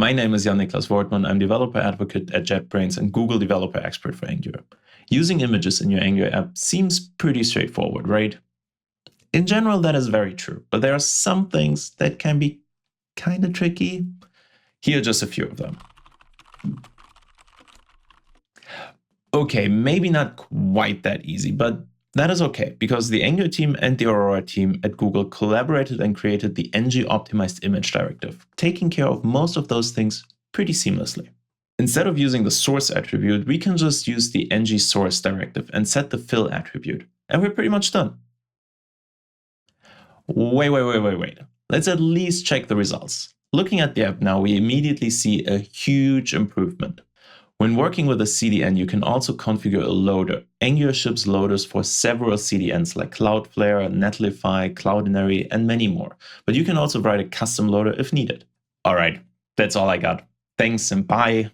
My name is Jan-Niklas Wortmann. I'm developer advocate at JetBrains and Google developer expert for Angular. Using images in your Angular app seems pretty straightforward, right? In general, that is very true, but there are some things that can be kind of tricky. Here are just a few of them. Okay, maybe not quite that easy, but that is okay, because the Angular team and the Aurora team at Google collaborated and created the ng-optimized image directive, taking care of most of those things pretty seamlessly. Instead of using the source attribute, we can just use the ng-source directive and set the fill attribute, and we're pretty much done. Wait. Let's at least check the results. Looking at the app now, we immediately see a huge improvement. When working with a CDN, you can also configure a loader. Angular ships loaders for several CDNs like Cloudflare, Netlify, Cloudinary, and many more. But you can also write a custom loader if needed. All right, that's all I got. Thanks and bye.